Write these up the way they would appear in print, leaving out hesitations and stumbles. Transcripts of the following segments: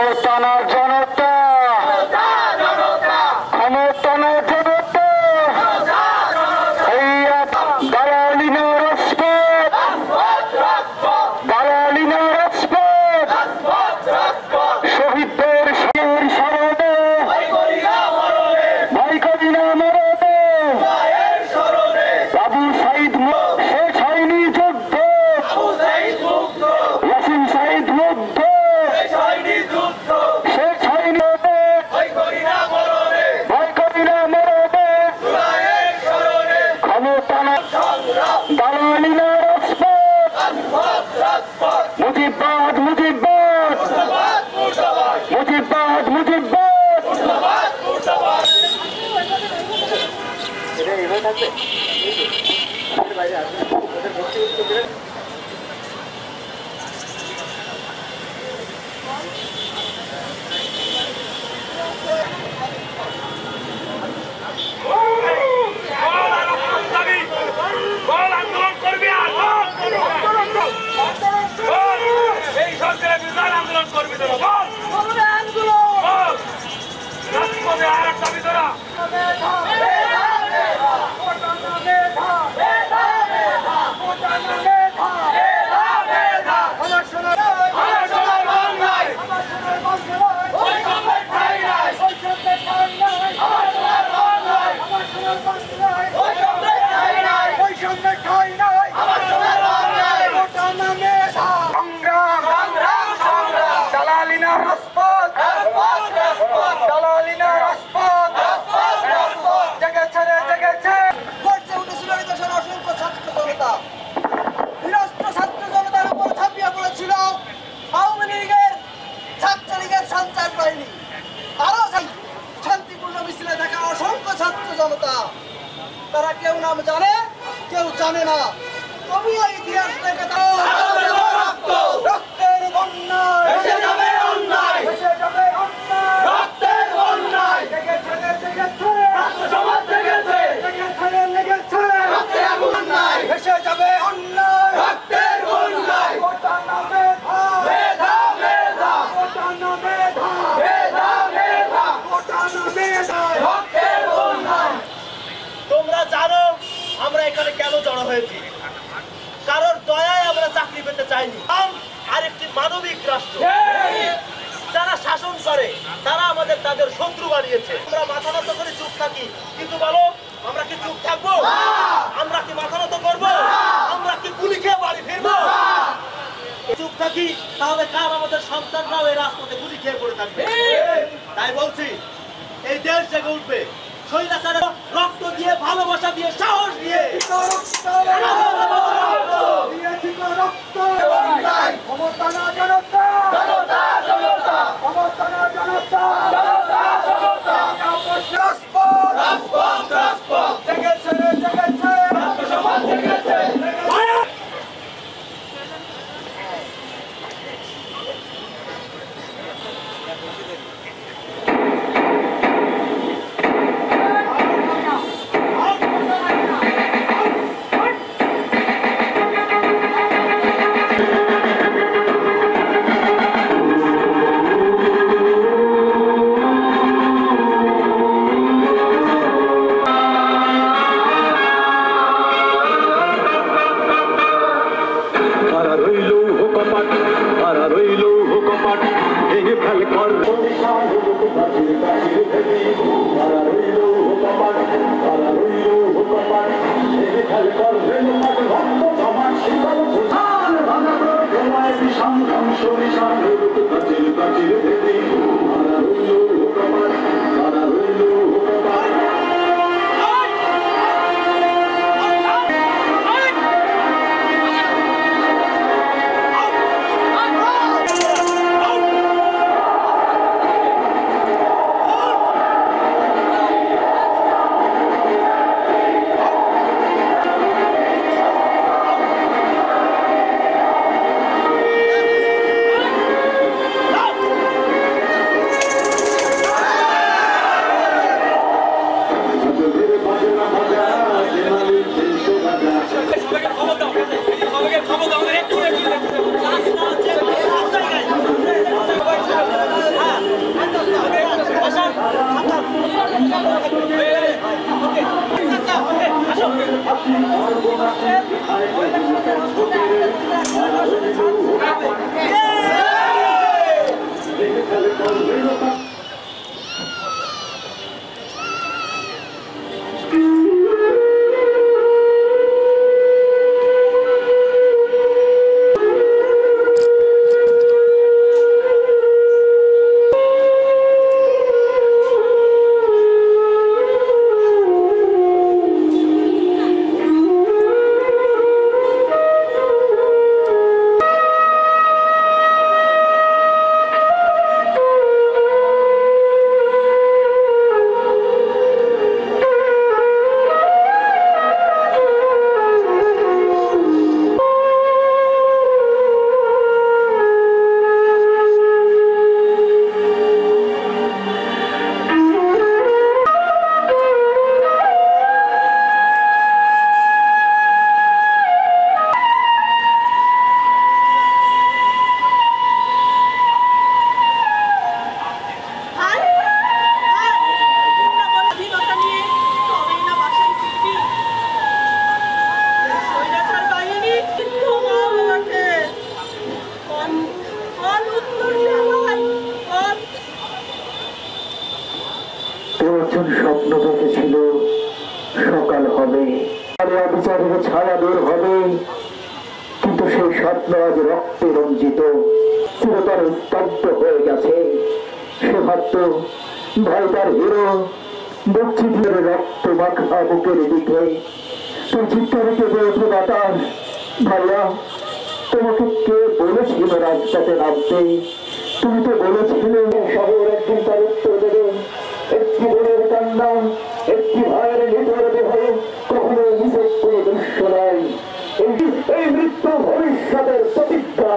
ক্ষমতানা জনতা, ক্ষমতানা জনতা, দালালি না রাজপথ, দালালি না রাজপথ, শহীদদের স্মরণে ভাই করি না মরণে, আবু সাইদ শেখ হয়নি যুদ্ধ, ইয়াসিন সাইদ মুগ্ধ, শেখ হয়নি ভয় করি না মরণে, ক্ষমতানা দালালি না রাজপথ, মুজিববাদ মুজিববাদ, মুজিববাদ মুজিববাদ। আন্দোলন করবি এই সরকারের বিরুদ্ধে আন্দোলন করবি তোরা রাজপথে আর একটা ভিতরা তারা কেউ নাম জানে কেউ জানে না, তবু ইতিহাস থেকে রক্তের বন্যায় ভেসে যাবে অন্যায়, রক্তের বন্যায় জেগেছে রাষ্ট্র সমাজ, জেগেছে রক্তে আগুন অন্যায়, ভেসে যাবে অন্যায়, রক্তের বন্যায়। কোটা না মেধা, মেধা মেধা, কোটা না মেধা, মেধা মেধা, কোটা না মেধা, রক্তের বন্যায়। তোমরা জানো আমরা এখানে কেন জড়ো হয়েছি? কারোর দয়ায় আমরা চাকরি পেতে চাইনি। আরেকটি মানবিক রাষ্ট্র যারা শাসন করে তারা আমাদের তাদের শত্রু বানিয়েছে। আমরা মাথা নত করে চুপ থাকি, কিন্তু বলো আমরা কি চুপ থাকবো? আমরা কি মাথা নত করবো? আমরা কি গুলি খেয়ে বাড়ি ফিরবো? চুপ থাকি তাহলে কার আমাদের সন্তানরাও এই রাজপথে গুলি খেয়ে পড়ে থাকবে। তাই বলছি এই দেশ জেগে উঠবে, স্বৈরাচারের রক্ত দিয়ে, ভালোবাসা দিয়ে, সাহস দিয়ে, ক্ষমতানা জনতা, ক্ষমতানা জনতা, জেগেছে রাষ্ট্র সমাজ, জেগেছে। একজন স্বপ্ন দেখেছিল সকাল হবে, অবিচারের ছায়া দূর হবে, কিন্তু সেই স্বপ্ন আজ রক্তে রঞ্জিত, চিরতরে স্তব্ধ হয়ে গেছে। সে ভাবত ভাই তার হিরো, বুকচিটির রক্ত মাখা বুকের দিকে তোর চিৎকারে কেঁপে ওঠে বাতাস। ভাইয়া, তোমাকে কে বলেছিল রাস্তাতে নামতে? তুমি তো বলেছিলে শহর একদিন তার উত্তর দেবে। একটি বোনের কান্না, একটি ভাইয়ের নিতর দেহ কখনো নিষেধ করে দৃশ্য নাই। এই মৃত্যু ভবিষ্যতের প্রতিজ্ঞা।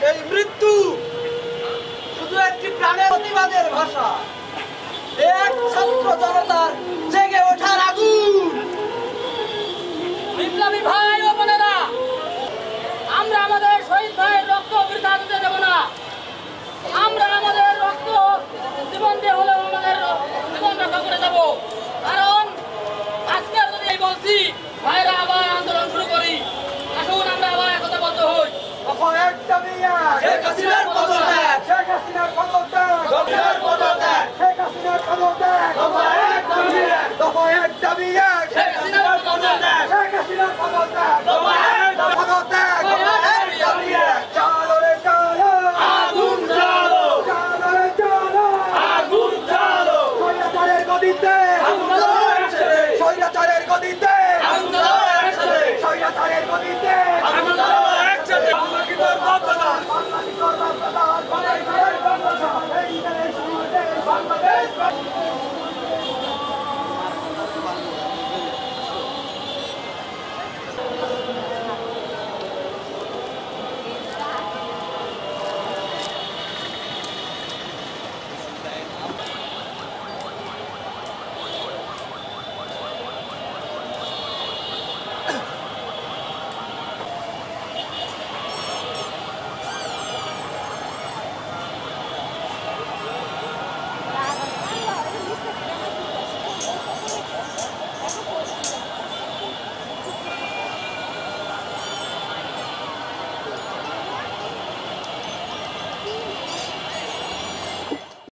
এই মৃত্যু শুধু একটি প্রাণের প্রতিবাদের ভাষা, এক ছাত্র জনতার জেগে ওঠার আগুন। বিপ্লবী ভাই ও বোনেরা, আমরা আমাদের শহীদ ভাইয়ের রক্ত বৃথা হতে দেব না। আমরা আমাদের রক্ত জীবন দিয়ে হলেও আমাদের জীবন রক্ষা করে যাব। কারণ আজকে যদি এই বলছি ভাইরা আবার আন্দোলন শুরু করি, আসুন আমরা আবার একতাবদ্ধ হই। শেখ হাসিনার পদত্যাগ, শেখ হাসিনার